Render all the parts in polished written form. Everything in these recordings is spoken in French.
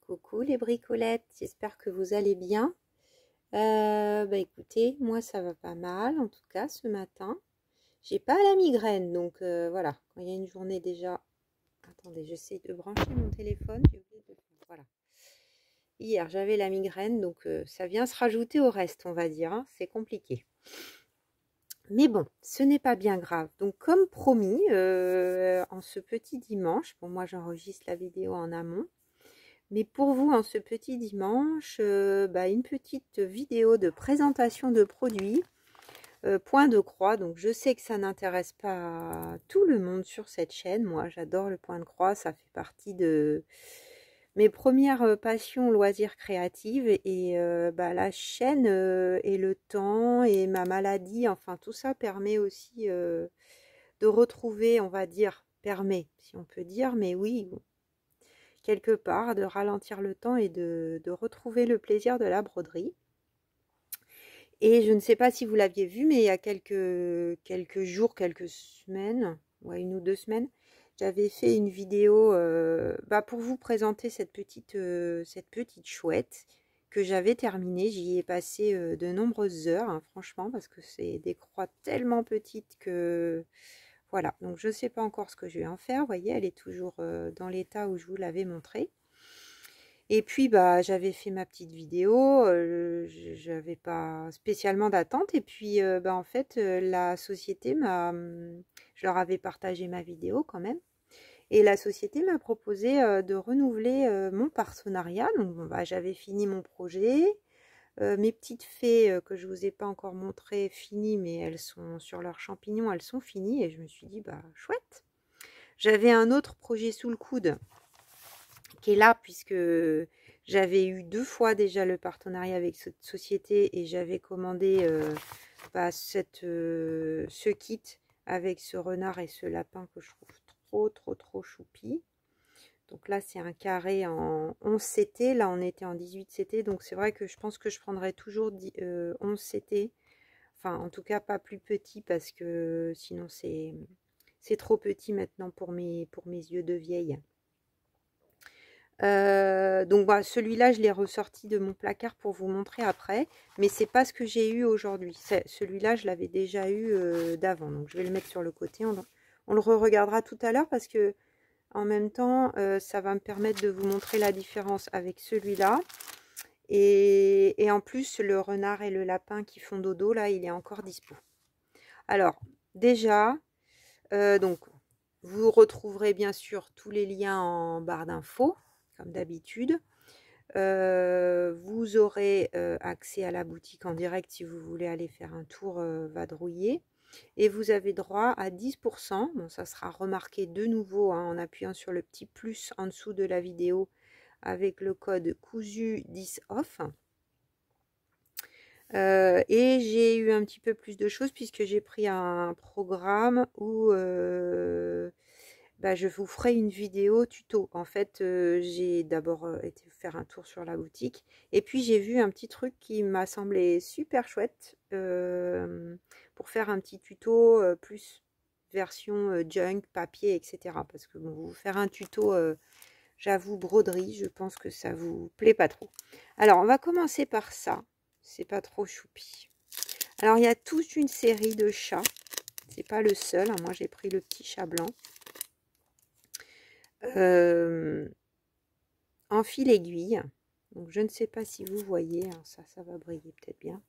Coucou les bricolettes, j'espère que vous allez bien. Écoutez, moi ça va pas mal en tout cas ce matin. J'ai pas la migraine donc voilà, quand il y a une journée déjà. Attendez, j'essaie de brancher mon téléphone. J'ai oublié de... Voilà. Hier j'avais la migraine donc ça vient se rajouter au reste, on va dire. Hein. C'est compliqué. Mais bon, ce n'est pas bien grave. Donc comme promis, en ce petit dimanche, bon moi j'enregistre la vidéo en amont. Mais pour vous, en ce petit dimanche, une petite vidéo de présentation de produits, point de croix. Donc je sais que ça n'intéresse pas tout le monde sur cette chaîne. Moi, j'adore le point de croix. Ça fait partie de mes premières passions loisirs créatives. Et la chaîne et le temps et ma maladie, enfin tout ça permet aussi de retrouver, on va dire, permet, si on peut dire, mais oui, quelque part, de ralentir le temps et de retrouver le plaisir de la broderie. Et je ne sais pas si vous l'aviez vu, mais il y a quelques jours, quelques semaines, ouais, 1 ou 2 semaines, j'avais fait une vidéo pour vous présenter cette petite chouette que j'avais terminée. J'y ai passé de nombreuses heures, hein, franchement, parce que c'est des croix tellement petites que... Voilà, donc je ne sais pas encore ce que je vais en faire. Vous voyez, elle est toujours dans l'état où je vous l'avais montré. Et puis, j'avais fait ma petite vidéo, j'avais pas spécialement d'attente. Et puis, en fait, la société je leur avais partagé ma vidéo quand même. Et la société m'a proposé de renouveler mon partenariat. Donc, j'avais fini mon projet. Mes petites fées que je vous ai pas encore montrées, finies, mais elles sont sur leurs champignons, elles sont finies. Et je me suis dit, chouette. J'avais un autre projet sous le coude qui est là, puisque j'avais eu 2 fois déjà le partenariat avec cette société et j'avais commandé ce kit avec ce renard et ce lapin que je trouve trop choupi. Donc là c'est un carré en 11 CT, là on était en 18 CT, donc c'est vrai que je pense que je prendrai toujours 11 CT, enfin en tout cas pas plus petit parce que sinon c'est trop petit maintenant pour mes yeux de vieille. Celui-là je l'ai ressorti de mon placard pour vous montrer après, mais c'est pas ce que j'ai eu aujourd'hui. Celui-là je l'avais déjà eu d'avant, donc je vais le mettre sur le côté. On le re-regardera tout à l'heure parce que en même temps ça va me permettre de vous montrer la différence avec celui-là. Et en plus le renard et le lapin qui font dodo là, il est encore dispo. Alors déjà donc vous retrouverez bien sûr tous les liens en barre d'infos comme d'habitude. Vous aurez accès à la boutique en direct si vous voulez aller faire un tour vadrouiller. Et vous avez droit à 10%. Bon, ça sera remarqué de nouveau hein, en appuyant sur le petit plus en dessous de la vidéo avec le code cousu10off. Et j'ai eu un petit peu plus de choses puisque j'ai pris un programme où je vous ferai une vidéo tuto. En fait, j'ai d'abord été faire un tour sur la boutique et puis j'ai vu un petit truc qui m'a semblé super chouette pour faire un petit tuto plus version junk, papier, etc. Parce que bon, vous faire un tuto, j'avoue, broderie, je pense que ça vous plaît pas trop. Alors, on va commencer par ça. C'est pas trop choupi. Alors, il y a toute une série de chats. C'est pas le seul. Hein. Moi, j'ai pris le petit chat blanc. En fil aiguille. Donc, je ne sais pas si vous voyez. Alors ça va briller peut-être bien.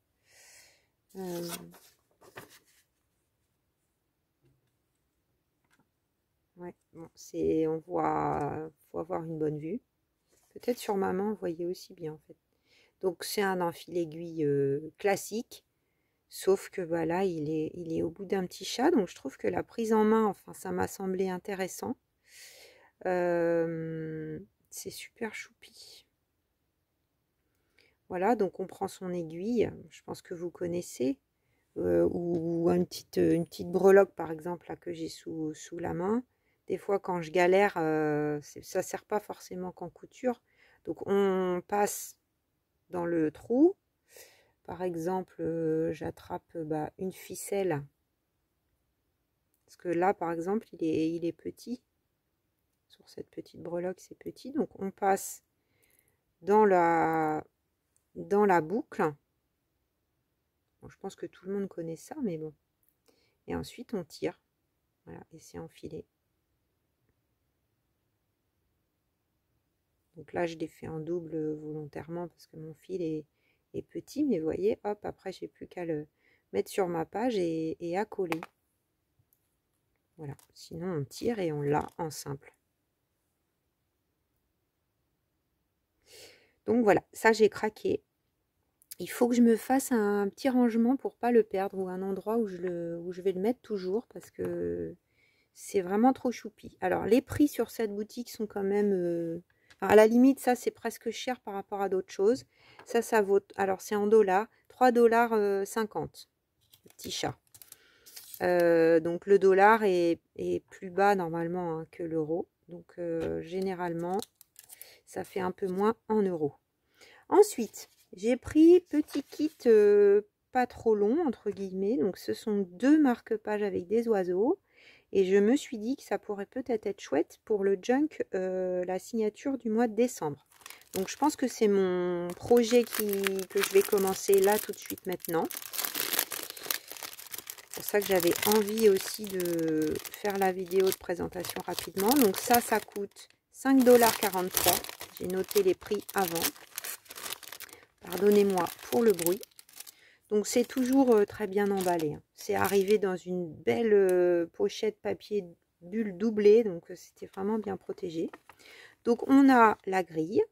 Ouais, bon, on voit, faut avoir une bonne vue. Peut-être sur ma main, vous voyez aussi bien en fait. Donc, c'est un enfil aiguille classique. Sauf que là, il est au bout d'un petit chat. Donc, je trouve que la prise en main, enfin, ça m'a semblé intéressant. C'est super choupi. Voilà, donc on prend son aiguille. Je pense que vous connaissez. Ou une petite breloque, par exemple, là, que j'ai sous la main. Des fois, quand je galère, ça ne sert pas forcément qu'en couture. Donc, on passe dans le trou. Par exemple, j'attrape une ficelle. Parce que là, par exemple, il est petit. Sur cette petite breloque, c'est petit. Donc, on passe dans la boucle. Bon, je pense que tout le monde connaît ça, mais bon. Et ensuite, on tire. Voilà, et c'est enfilé. Donc là, je l'ai fait en double volontairement parce que mon fil est petit. Mais vous voyez, hop, après, j'ai plus qu'à le mettre sur ma page et à coller. Voilà, sinon on tire et on l'a en simple. Donc voilà, ça j'ai craqué. Il faut que je me fasse un petit rangement pour pas le perdre ou un endroit où je vais le mettre toujours parce que c'est vraiment trop choupi. Alors les prix sur cette boutique sont quand même... à la limite, ça c'est presque cher par rapport à d'autres choses. Ça vaut... Alors c'est en dollars, 3,50 $. Le petit chat. Donc le dollar est plus bas normalement hein, que l'euro. Donc généralement, ça fait un peu moins en euros. Ensuite, j'ai pris petit kit pas trop long, entre guillemets. Donc ce sont 2 marque-pages avec des oiseaux. Et je me suis dit que ça pourrait peut-être être chouette pour le junk, la signature du mois de décembre. Donc je pense que c'est mon projet que je vais commencer là tout de suite maintenant. C'est pour ça que j'avais envie aussi de faire la vidéo de présentation rapidement. Donc ça coûte 5,43 $. J'ai noté les prix avant. Pardonnez-moi pour le bruit. Donc c'est toujours très bien emballé. Hein. C'est arrivé dans une belle pochette papier bulle doublée. Donc c'était vraiment bien protégé. Donc on a la grille.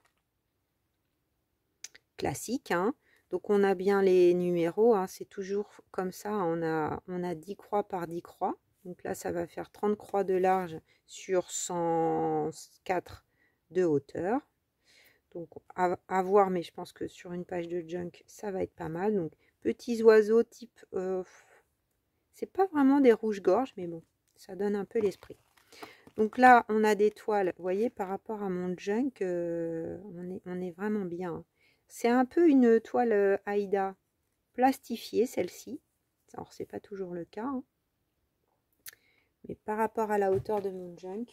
Classique. Hein. Donc on a bien les numéros, hein, c'est toujours comme ça, on a 10 croix par 10 croix. Donc là ça va faire 30 croix de large sur 104 de hauteur. Donc à voir, mais je pense que sur une page de junk ça va être pas mal. Donc petits oiseaux type, c'est pas vraiment des rouges-gorges, mais bon, ça donne un peu l'esprit. Donc là on a des toiles, vous voyez, par rapport à mon junk, on est vraiment bien. Hein. C'est un peu une toile Aïda plastifiée, celle-ci. Alors, c'est pas toujours le cas. Hein. Mais par rapport à la hauteur de mon junk,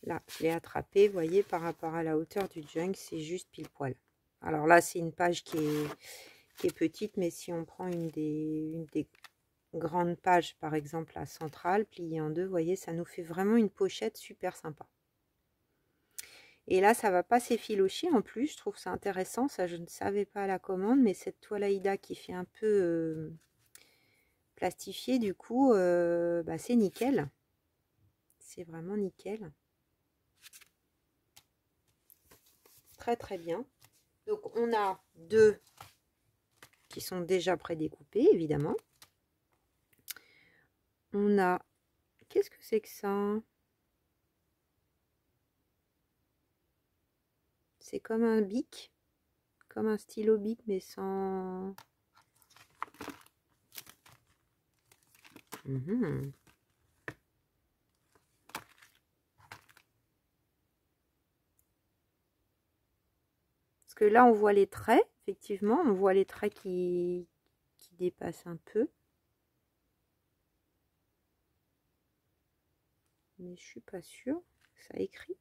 là, je l'ai attrapé. Vous voyez, par rapport à la hauteur du junk, c'est juste pile poil. Alors là, c'est une page qui est petite, mais si on prend une des grandes pages, par exemple, la centrale, pliée en deux, vous voyez, ça nous fait vraiment une pochette super sympa. Et là, ça va pas s'effilocher en plus. Je trouve ça intéressant. Ça, je ne savais pas à la commande. Mais cette toile Aïda qui fait un peu plastifiée, du coup, bah, c'est nickel. C'est vraiment nickel. Très, très bien. Donc, on a 2 qui sont déjà prédécoupés, évidemment. On a... Qu'est-ce que c'est que ça ? C'est comme un bic. Comme un stylo bic, mais sans... Parce que là, on voit les traits, effectivement. On voit les traits qui dépassent un peu. Mais je suis pas sûre. Ça écrit.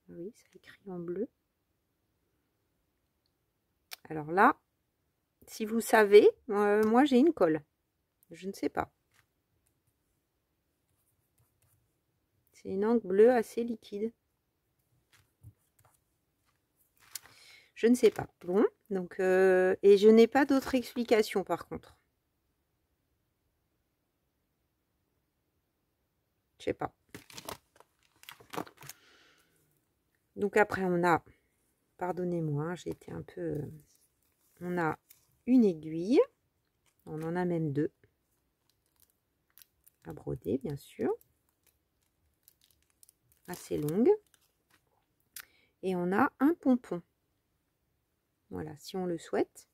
Oui, ça écrit en bleu. Alors là, si vous savez, moi j'ai une colle. Je ne sais pas. C'est une encre bleue assez liquide. Je ne sais pas. Bon, donc et je n'ai pas d'autre explication par contre. Je sais pas. Donc après on a, pardonnez-moi, hein, j'ai été un peu... on a une aiguille. On en a même 2. À broder bien sûr. Assez longue. Et on a un pompon. Voilà, si on le souhaite.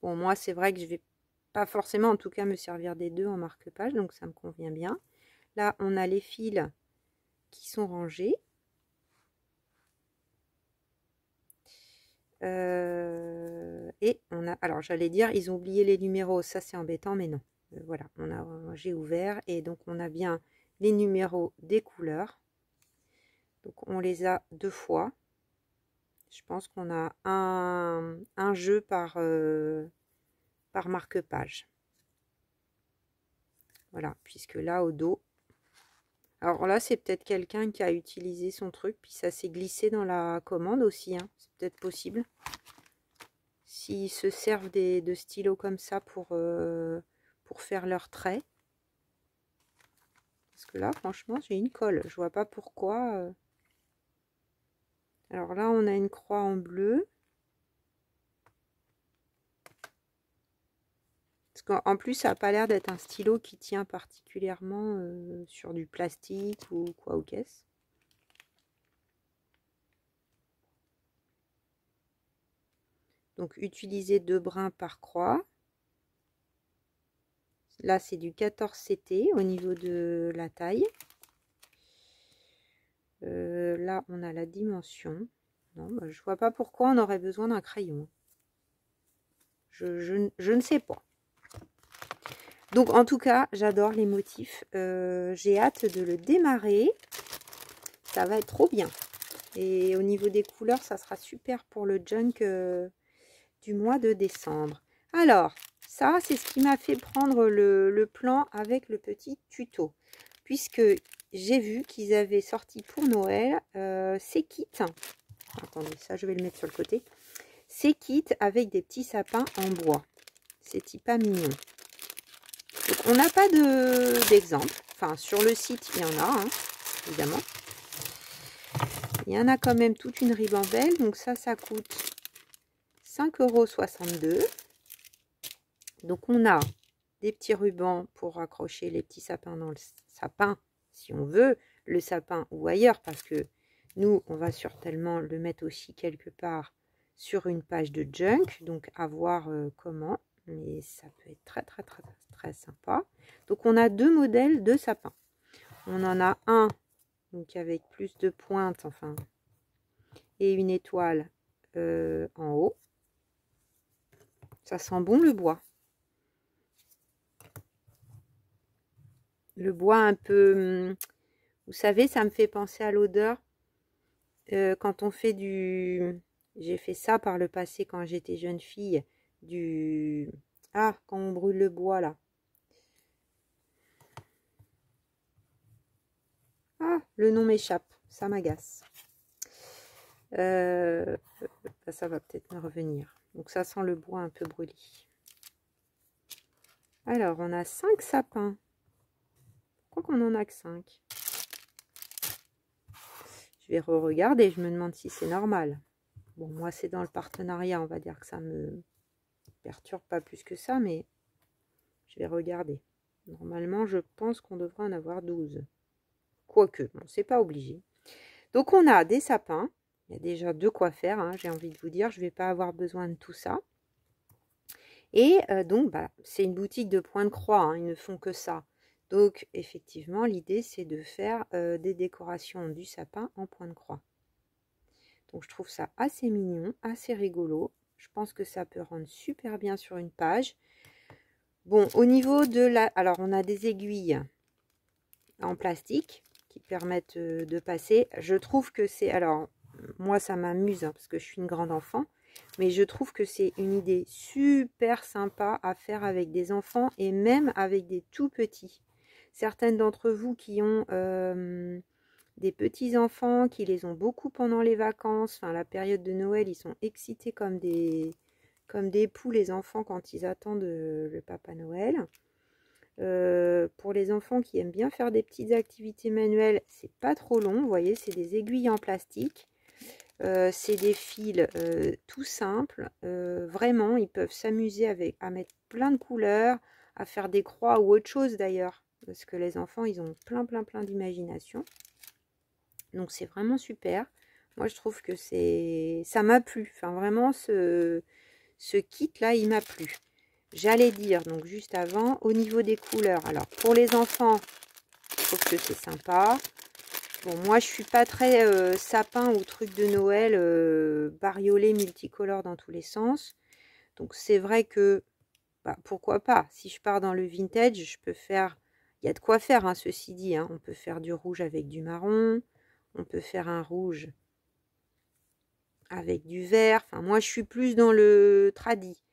Bon, moi, c'est vrai que je vais pas forcément, en tout cas, me servir des 2 en marque-page, donc ça me convient bien. Là, on a les fils qui sont rangés. Et on a, alors j'allais dire, ils ont oublié les numéros, ça c'est embêtant, mais non. Voilà, j'ai ouvert et donc on a bien les numéros des couleurs. Donc on les a 2 fois. Je pense qu'on a un jeu par marque-page. Voilà, puisque là au dos. Alors là, c'est peut-être quelqu'un qui a utilisé son truc, puis ça s'est glissé dans la commande aussi, hein. C'est peut-être possible. S'ils se servent de stylos comme ça pour faire leurs traits. Parce que là, franchement, j'ai une colle. Je vois pas pourquoi. Alors là, on a une croix en bleu. Parce qu'en plus, ça n'a pas l'air d'être un stylo qui tient particulièrement sur du plastique ou quoi ou qu'est-ce. Donc, utiliser 2 brins par croix. Là, c'est du 14 CT au niveau de la taille. Là, on a la dimension. Non, bah, je vois pas pourquoi on aurait besoin d'un crayon. Je ne sais pas. Donc, en tout cas, j'adore les motifs. J'ai hâte de le démarrer. Ça va être trop bien. Et au niveau des couleurs, ça sera super pour le junk du mois de décembre. Alors, ça, c'est ce qui m'a fait prendre le plan avec le petit tuto. Puisque j'ai vu qu'ils avaient sorti pour Noël ces kits. Attendez, ça, je vais le mettre sur le côté. Ces kits avec des petits sapins en bois. C'est hyper mignon. Donc, on n'a pas d'exemple. Enfin, sur le site, il y en a, hein, évidemment. Il y en a quand même toute une ribambelle. Donc ça coûte 5,62 €. Donc on a des petits rubans pour accrocher les petits sapins dans le sapin, si on veut, le sapin ou ailleurs, parce que nous, on va certainement le mettre aussi quelque part sur une page de junk. Donc à voir comment, mais ça peut être très très très très sympa. Donc on a 2 modèles de sapins. On en a un donc avec plus de pointes, enfin, et une étoile en haut. Ça sent bon le bois. Le bois un peu, vous savez, ça me fait penser à l'odeur quand on fait du... J'ai fait ça par le passé quand j'étais jeune fille. Ah, quand on brûle le bois là. Ah, le nom m'échappe, ça m'agace. Ça va peut-être me revenir. Donc ça sent le bois un peu brûlé. Alors, on a 5 sapins. Pourquoi qu'on en a que 5? Je vais re-regarder, je me demande si c'est normal. Bon, moi, c'est dans le partenariat, on va dire que ça me perturbe pas plus que ça, mais je vais regarder. Normalement, je pense qu'on devrait en avoir 12. Quoique, bon, c'est pas obligé. Donc, on a des sapins. Il y a déjà de quoi faire, hein, j'ai envie de vous dire. Je vais pas avoir besoin de tout ça. Et donc, bah, c'est une boutique de point de croix, hein, ils ne font que ça. Donc, effectivement, l'idée, c'est de faire des décorations du sapin en point de croix. Donc, je trouve ça assez mignon, assez rigolo. Je pense que ça peut rendre super bien sur une page. Bon, au niveau de la... Alors, on a des aiguilles en plastique qui permettent de passer. Je trouve que c'est... Alors, moi, ça m'amuse hein, parce que je suis une grande enfant. Mais je trouve que c'est une idée super sympa à faire avec des enfants et même avec des tout petits. Certaines d'entre vous qui ont des petits-enfants, qui les ont beaucoup pendant les vacances, enfin la période de Noël, ils sont excités comme des poux, les enfants, quand ils attendent le Papa Noël. Pour les enfants qui aiment bien faire des petites activités manuelles, c'est pas trop long, vous voyez, c'est des aiguilles en plastique. C'est des fils tout simples. Vraiment, ils peuvent s'amuser à mettre plein de couleurs, à faire des croix ou autre chose d'ailleurs. Parce que les enfants, ils ont plein d'imagination. Donc, c'est vraiment super. Moi, je trouve que ça m'a plu. Enfin, vraiment, ce kit-là, il m'a plu. J'allais dire, donc juste avant, au niveau des couleurs. Alors, pour les enfants, je trouve que c'est sympa. Bon, moi, je suis pas très sapin ou truc de Noël, bariolé, multicolore dans tous les sens. Donc, c'est vrai que, bah, pourquoi pas. Si je pars dans le vintage, je peux faire... Il y a de quoi faire, hein, ceci dit. Hein. On peut faire du rouge avec du marron. On peut faire un rouge avec du vert. Enfin, moi, je suis plus dans le tradi.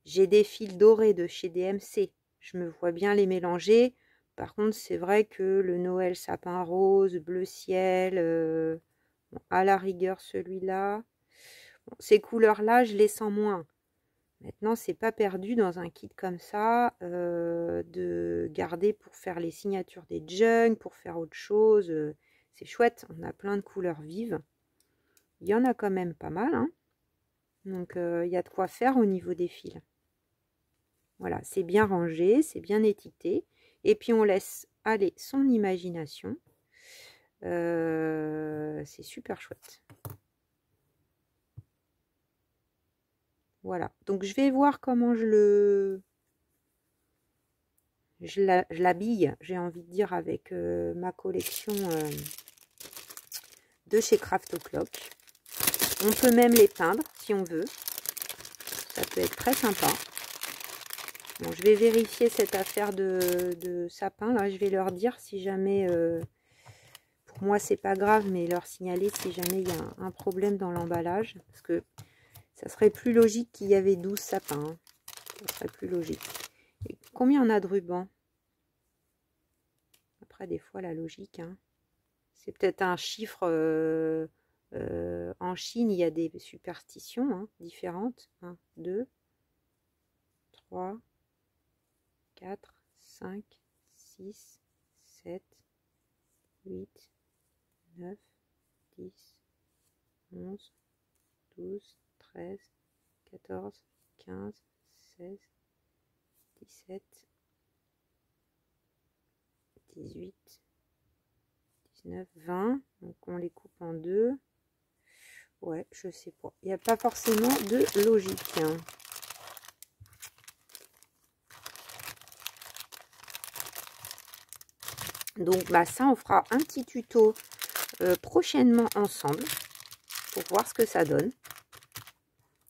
J'ai des fils dorés de chez DMC. Je me vois bien les mélanger. Par contre, c'est vrai que le Noël sapin rose, bleu ciel, bon, à la rigueur celui-là. Bon, ces couleurs-là, je les sens moins. Maintenant, c'est pas perdu dans un kit comme ça de garder pour faire les signatures des jugs, pour faire autre chose. C'est chouette, on a plein de couleurs vives. Il y en a quand même pas mal, hein. Donc il y a de quoi faire au niveau des fils. Voilà, c'est bien rangé, c'est bien étiqueté. Et puis on laisse aller son imagination. C'est super chouette. Voilà, donc je vais voir comment je l'habille, j'ai envie de dire, avec ma collection de chez Craft O'Clock. On peut même les peindre si on veut. Ça peut être très sympa. Bon, je vais vérifier cette affaire de sapin. Là, je vais leur dire si jamais... pour moi, c'est pas grave, mais leur signaler si jamais il y a un problème dans l'emballage. Parce que ça serait plus logique qu'il y avait 12 sapins. Hein. Ça serait plus logique. Et combien on a de rubans? Après, des fois, la logique... Hein. C'est peut-être un chiffre... en Chine, il y a des superstitions hein, différentes. 1, 2, 3, 4, 5, 6, 7, 8, 9, 10, 11, 12, 13, 14, 15, 16, 17, 18, 19, 20. Donc on les coupe en deux. Ouais, je sais pas. Il n'y a pas forcément de logique. Hein. Donc bah ça, on fera un petit tuto prochainement ensemble pour voir ce que ça donne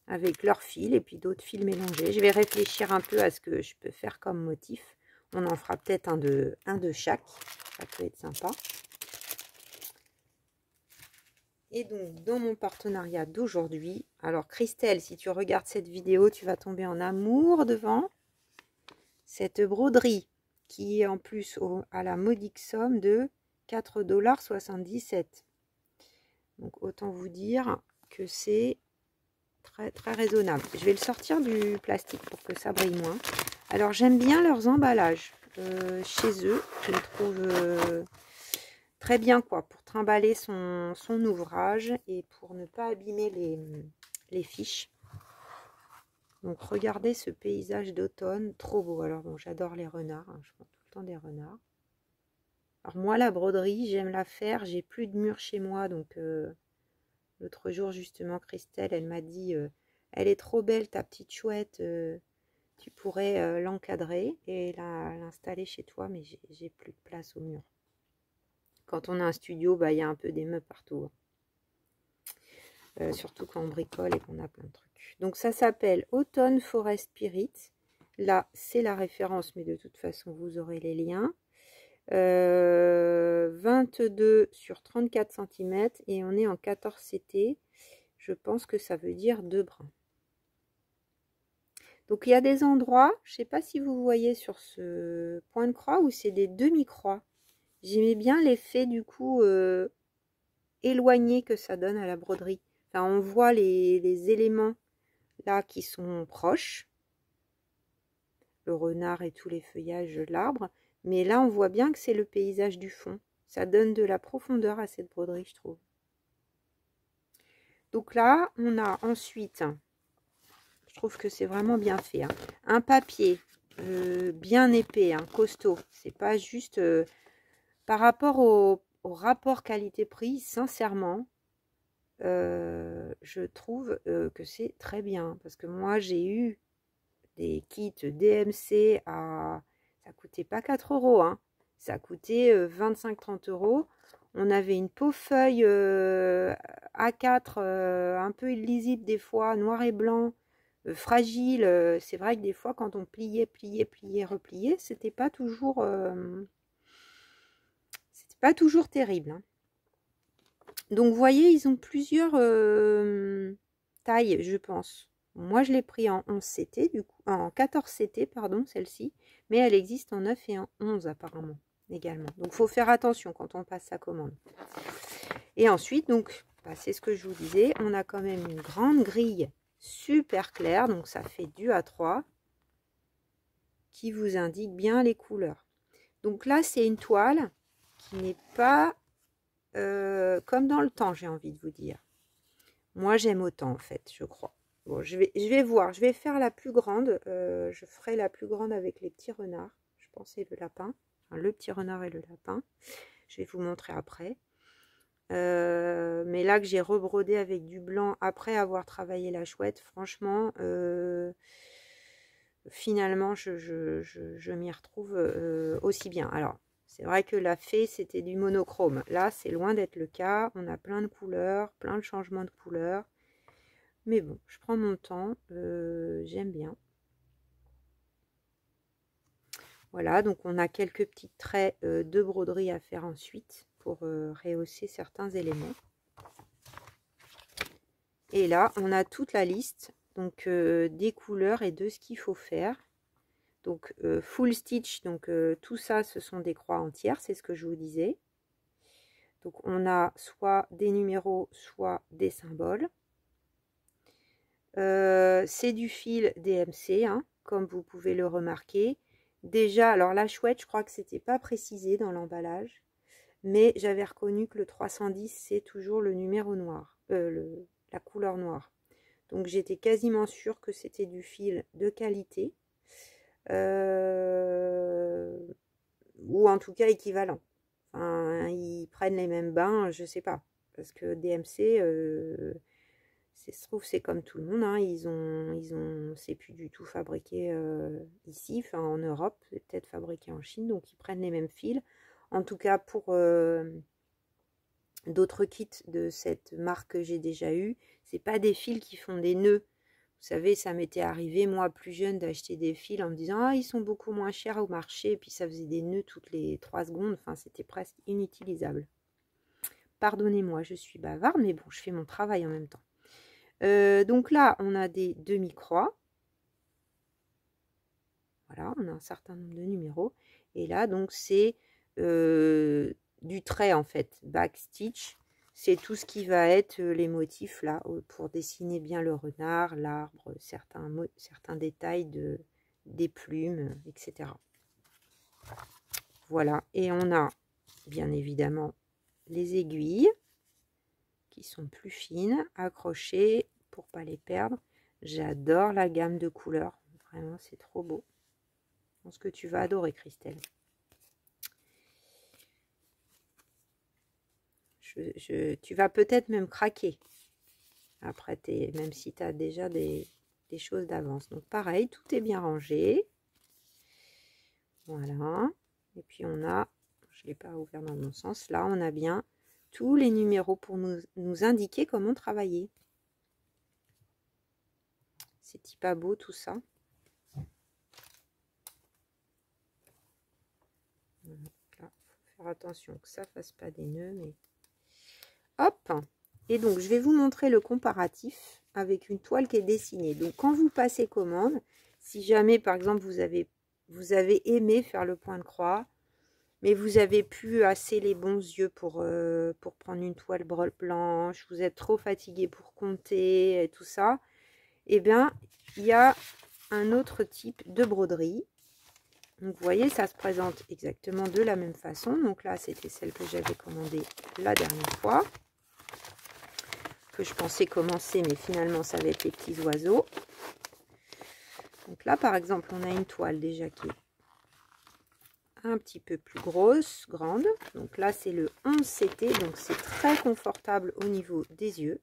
avec leurs fils et puis d'autres fils mélangés. Je vais réfléchir un peu à ce que je peux faire comme motif. On en fera peut-être un de chaque. Ça peut être sympa. Et donc, dans mon partenariat d'aujourd'hui, alors Christelle, si tu regardes cette vidéo, tu vas tomber en amour devant cette broderie qui est en plus à la modique somme de 4,77 $. Donc, autant vous dire que c'est très, très raisonnable. Je vais le sortir du plastique pour que ça brille moins. Alors, j'aime bien leurs emballages chez eux. Je les trouve... très bien quoi pour trimballer son ouvrage et pour ne pas abîmer les fiches. Donc regardez ce paysage d'automne, trop beau. Alors bon, j'adore les renards, hein, je prends tout le temps des renards. Alors moi la broderie, j'aime la faire, j'ai plus de murs chez moi, donc l'autre jour justement Christelle, elle m'a dit elle est trop belle ta petite chouette, tu pourrais l'encadrer et l'installer chez toi, mais j'ai plus de place au mur. Quand on a un studio, bah, y a un peu des meubles partout. Surtout quand on bricole et qu'on a plein de trucs. Donc ça s'appelle Autumn Forest Spirit. Là, c'est la référence, mais de toute façon, vous aurez les liens. 22 sur 34 cm et on est en 14 CT. Je pense que ça veut dire 2 brins. Donc il y a des endroits, je ne sais pas si vous voyez sur ce point de croix, où c'est des demi-croix. J'aimais bien l'effet du coup éloigné que ça donne à la broderie. Enfin, on voit les éléments là qui sont proches, le renard et tous les feuillages de l'arbre, mais là on voit bien que c'est le paysage du fond. Ça donne de la profondeur à cette broderie, je trouve. Donc là, on a ensuite, je trouve que c'est vraiment bien fait, hein, un papier bien épais, hein, costaud. C'est pas juste par rapport au rapport qualité-prix, sincèrement, je trouve que c'est très bien. Parce que moi, j'ai eu des kits DMC à... Ça coûtait pas 4 €, hein. Ça coûtait 25-30 €. On avait une peau feuille A4, un peu illisible des fois, noir et blanc, fragile. C'est vrai que des fois, quand on pliait, repliait, c'était pas toujours... c'était pas toujours terrible, hein. Donc, vous voyez, ils ont plusieurs tailles, je pense. Moi, je l'ai pris en 11 CT, du coup, en 14 CT, pardon, celle-ci. Mais elle existe en 9 et en 11, apparemment, également. Donc, il faut faire attention quand on passe sa commande. Et ensuite, donc, bah, c'est ce que je vous disais, on a quand même une grande grille super claire. Donc, ça fait du A3 qui vous indique bien les couleurs. Donc là, c'est une toile qui n'est pas comme dans le temps, j'ai envie de vous dire. Moi, j'aime autant, en fait, je crois. Bon, je vais voir. Je vais faire la plus grande. Je ferai la plus grande avec les petits renards. Je pensais le lapin. Enfin, le petit renard et le lapin. Je vais vous montrer après. Mais là que j'ai rebrodé avec du blanc après avoir travaillé la chouette, franchement, finalement, je m'y retrouve aussi bien. Alors, c'est vrai que la fée, c'était du monochrome. Là, c'est loin d'être le cas. On a plein de couleurs, plein de changements de couleurs. Mais bon, je prends mon temps. J'aime bien. Voilà, donc on a quelques petits traits de broderie à faire ensuite pour rehausser certains éléments. Et là, on a toute la liste donc des couleurs et de ce qu'il faut faire. Donc full stitch, donc tout ça, ce sont des croix entières, c'est ce que je vous disais. Donc on a soit des numéros, soit des symboles. C'est du fil DMC, hein, comme vous pouvez le remarquer. Déjà, alors la chouette, je crois que c'était pas précisé dans l'emballage, mais j'avais reconnu que le 310, c'est toujours le numéro noir, la couleur noire. Donc j'étais quasiment sûre que c'était du fil de qualité, ou en tout cas équivalent. Enfin, ils prennent les mêmes bains, je sais pas, parce que DMC, se trouve c'est comme tout le monde, hein, c'est plus du tout fabriqué ici, enfin en Europe, c'est peut-être fabriqué en Chine, donc ils prennent les mêmes fils. En tout cas pour d'autres kits de cette marque que j'ai déjà eu, c'est pas des fils qui font des nœuds. Vous savez, ça m'était arrivé, moi, plus jeune, d'acheter des fils en me disant « Ah, ils sont beaucoup moins chers au marché. » Et puis, ça faisait des nœuds toutes les 3 secondes. Enfin, c'était presque inutilisable. Pardonnez-moi, je suis bavarde, mais bon, je fais mon travail en même temps. Donc là, on a des demi-croix. Voilà, on a un certain nombre de numéros. Et là, donc, c'est du trait, en fait, backstitch. C'est tout ce qui va être les motifs, là, pour dessiner bien le renard, l'arbre, certains détails des plumes, etc. Voilà, et on a, bien évidemment, les aiguilles, qui sont plus fines, accrochées, pour pas les perdre. J'adore la gamme de couleurs, vraiment, c'est trop beau. Je pense que tu vas adorer, Christelle. Tu vas peut-être même craquer. Après, même si tu as déjà des choses d'avance. Donc, pareil, tout est bien rangé. Voilà. Et puis, on a, je ne l'ai pas ouvert dans le bon sens, là, on a bien tous les numéros pour nous indiquer comment travailler. C'est pas beau tout ça. Voilà. Là, faut faire attention que ça ne fasse pas des nœuds, mais hop. Et donc, je vais vous montrer le comparatif avec une toile qui est dessinée. Donc, quand vous passez commande, si jamais, par exemple, vous avez aimé faire le point de croix, mais vous avez plus assez les bons yeux pour prendre une toile blanche, vous êtes trop fatigué pour compter et tout ça, eh bien, il y a un autre type de broderie. Donc, vous voyez, ça se présente exactement de la même façon. Donc là, c'était celle que j'avais commandée la dernière fois, que je pensais commencer, mais finalement, ça va être les petits oiseaux. Donc là, par exemple, on a une toile déjà qui est un petit peu plus grosse, grande. Donc là, c'est le 11 CT, donc c'est très confortable au niveau des yeux.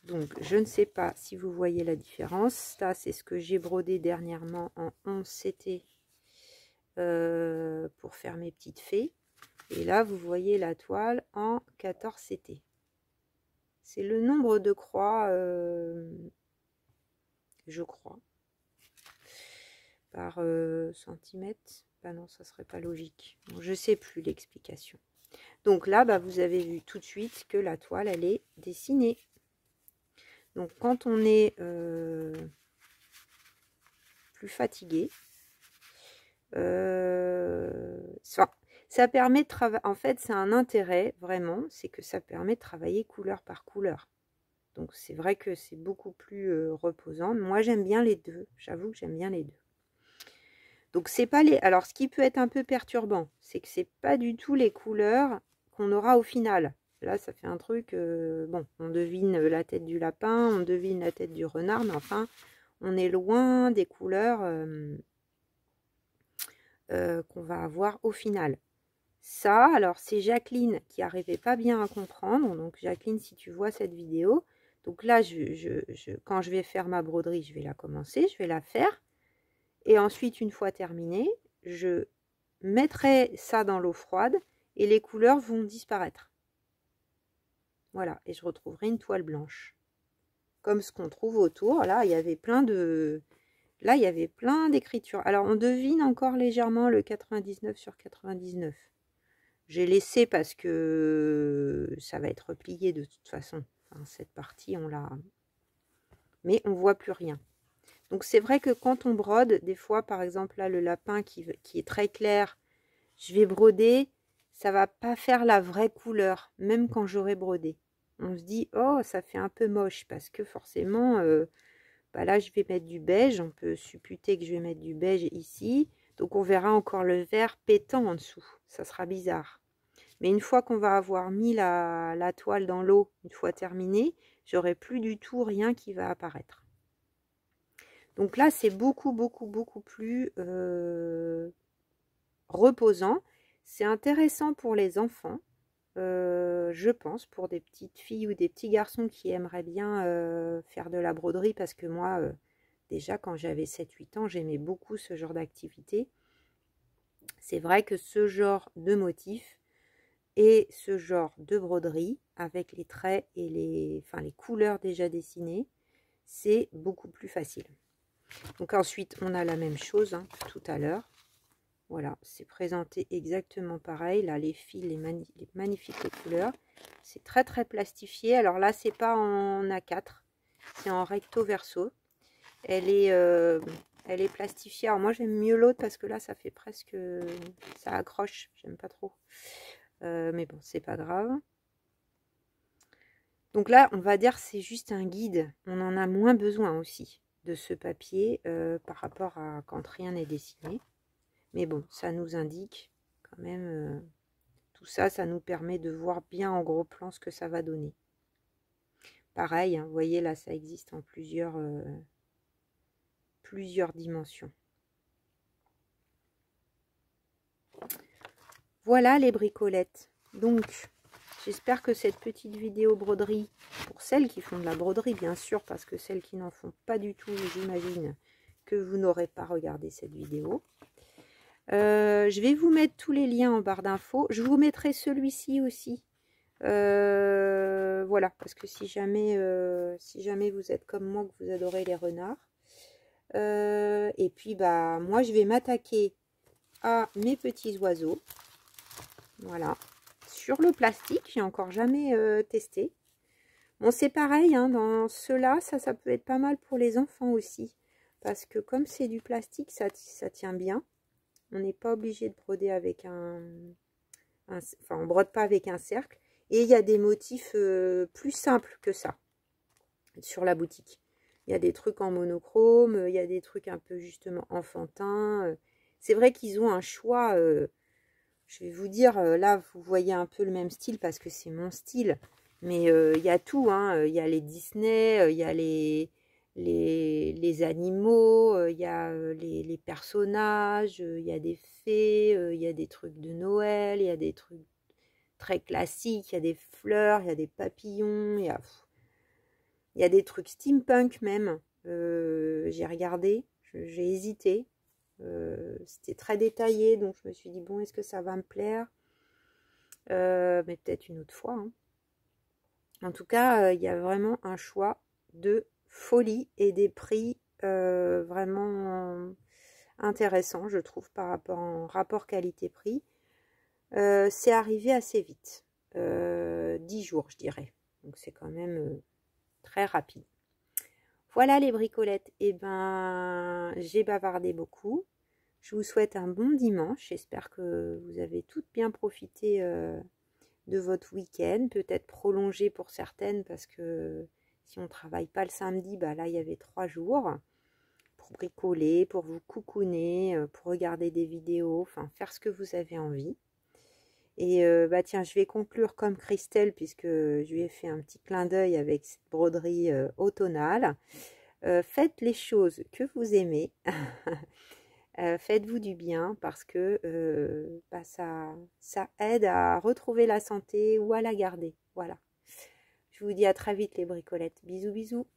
Donc, je ne sais pas si vous voyez la différence. Ça, c'est ce que j'ai brodé dernièrement en 11 CT pour faire mes petites fées. Et là, vous voyez la toile en 14 CT. C'est le nombre de croix, je crois, par centimètre. Bah non, ça serait pas logique. Bon, je sais plus l'explication. Donc là, bah, vous avez vu tout de suite que la toile, elle est dessinée. Donc quand on est plus fatigué, ça permet de travailler. En fait, c'est un intérêt vraiment, c'est que ça permet de travailler couleur par couleur. Donc c'est vrai que c'est beaucoup plus reposant. Moi, j'aime bien les deux. J'avoue que j'aime bien les deux. Donc c'est pas les. Alors ce qui peut être un peu perturbant, c'est que c'est pas du tout les couleurs qu'on aura au final. Là, ça fait un truc. Bon, on devine la tête du lapin, on devine la tête du renard, mais enfin, on est loin des couleurs qu'on va avoir au final. Ça, alors c'est Jacqueline qui n'arrivait pas bien à comprendre. Donc Jacqueline, si tu vois cette vidéo, donc là, quand je vais faire ma broderie, je vais la commencer, je vais la faire. Et ensuite, une fois terminée, je mettrai ça dans l'eau froide et les couleurs vont disparaître. Voilà, et je retrouverai une toile blanche. Comme ce qu'on trouve autour. Là, il y avait plein de... Là, il y avait plein d'écritures. Alors, on devine encore légèrement le 99 sur 99. J'ai laissé parce que ça va être replié de toute façon. Enfin, cette partie, on l'a... Mais on voit plus rien. Donc, c'est vrai que quand on brode, des fois, par exemple, là, le lapin qui est très clair, je vais broder, ça va pas faire la vraie couleur, même quand j'aurai brodé. On se dit, oh, ça fait un peu moche, parce que forcément, bah là, je vais mettre du beige. On peut supputer que je vais mettre du beige ici. Donc, on verra encore le vert pétant en dessous. Ça sera bizarre. Mais une fois qu'on va avoir mis la toile dans l'eau, une fois terminée, j'aurai plus du tout rien qui va apparaître. Donc là, c'est beaucoup, beaucoup, beaucoup plus reposant. C'est intéressant pour les enfants, je pense, pour des petites filles ou des petits garçons qui aimeraient bien faire de la broderie, parce que moi, déjà, quand j'avais 7-8 ans, j'aimais beaucoup ce genre d'activité. C'est vrai que ce genre de motif et ce genre de broderie, avec les traits et les couleurs déjà dessinées, c'est beaucoup plus facile. Donc ensuite, on a la même chose hein, que tout à l'heure. Voilà, c'est présenté exactement pareil. Là, les fils, les magnifiques les couleurs. C'est très très plastifié. Alors là, c'est pas en A4, c'est en recto verso. Elle est plastifiée. Alors moi, j'aime mieux l'autre parce que là, ça fait presque... Ça accroche, j'aime pas trop. Mais bon, c'est pas grave. Donc là, on va dire c'est juste un guide. On en a moins besoin aussi de ce papier par rapport à quand rien n'est dessiné. Mais bon, ça nous indique quand même tout ça, ça nous permet de voir bien en gros plan ce que ça va donner. Pareil, hein, vous voyez là, ça existe en plusieurs dimensions. Voilà les bricolettes. Donc, j'espère que cette petite vidéo broderie, pour celles qui font de la broderie bien sûr, parce que celles qui n'en font pas du tout, j'imagine que vous n'aurez pas regardé cette vidéo. Je vais vous mettre tous les liens en barre d'infos. Je vous mettrai celui-ci aussi. Voilà, parce que si jamais vous êtes comme moi, que vous adorez les renards. Et puis, bah, moi, je vais m'attaquer à mes petits oiseaux. Voilà. Sur le plastique, j'ai encore jamais testé. Bon, c'est pareil, hein, dans ceux-là, ça peut être pas mal pour les enfants aussi. Parce que comme c'est du plastique, ça tient bien. On n'est pas obligé de broder avec enfin, on brode pas avec un cercle. Et il y a des motifs plus simples que ça sur la boutique. Il y a des trucs en monochrome, il y a des trucs un peu justement enfantins. C'est vrai qu'ils ont un choix, je vais vous dire, là vous voyez un peu le même style parce que c'est mon style. Mais il y a tout, hein. Il y a les Disney, il y a les animaux, il y a les personnages, il y a des fées, il y a des trucs de Noël, il y a des trucs très classiques, il y a des fleurs, il y a des papillons, il y a des trucs steampunk même. J'ai regardé, j'ai hésité. C'était très détaillé, donc je me suis dit, bon, est-ce que ça va me plaire? Mais peut-être une autre fois. Hein. En tout cas, il y a vraiment un choix de folie et des prix vraiment intéressants, je trouve, par rapport en rapport qualité-prix. C'est arrivé assez vite. 10 jours, je dirais. Donc c'est quand même très rapide. Voilà les bricolettes. Et ben, j'ai bavardé beaucoup. Je vous souhaite un bon dimanche. J'espère que vous avez toutes bien profité de votre week-end. Peut-être prolongé pour certaines parce que si on ne travaille pas le samedi, bah là il y avait 3 jours pour bricoler, pour vous coucouner, pour regarder des vidéos, enfin faire ce que vous avez envie. Et bah tiens, je vais conclure comme Christelle puisque je lui ai fait un petit clin d'œil avec cette broderie automnale. Faites les choses que vous aimez. Faites-vous du bien parce que bah ça aide à retrouver la santé ou à la garder. Voilà. Je vous dis à très vite les bricolettes. Bisous bisous.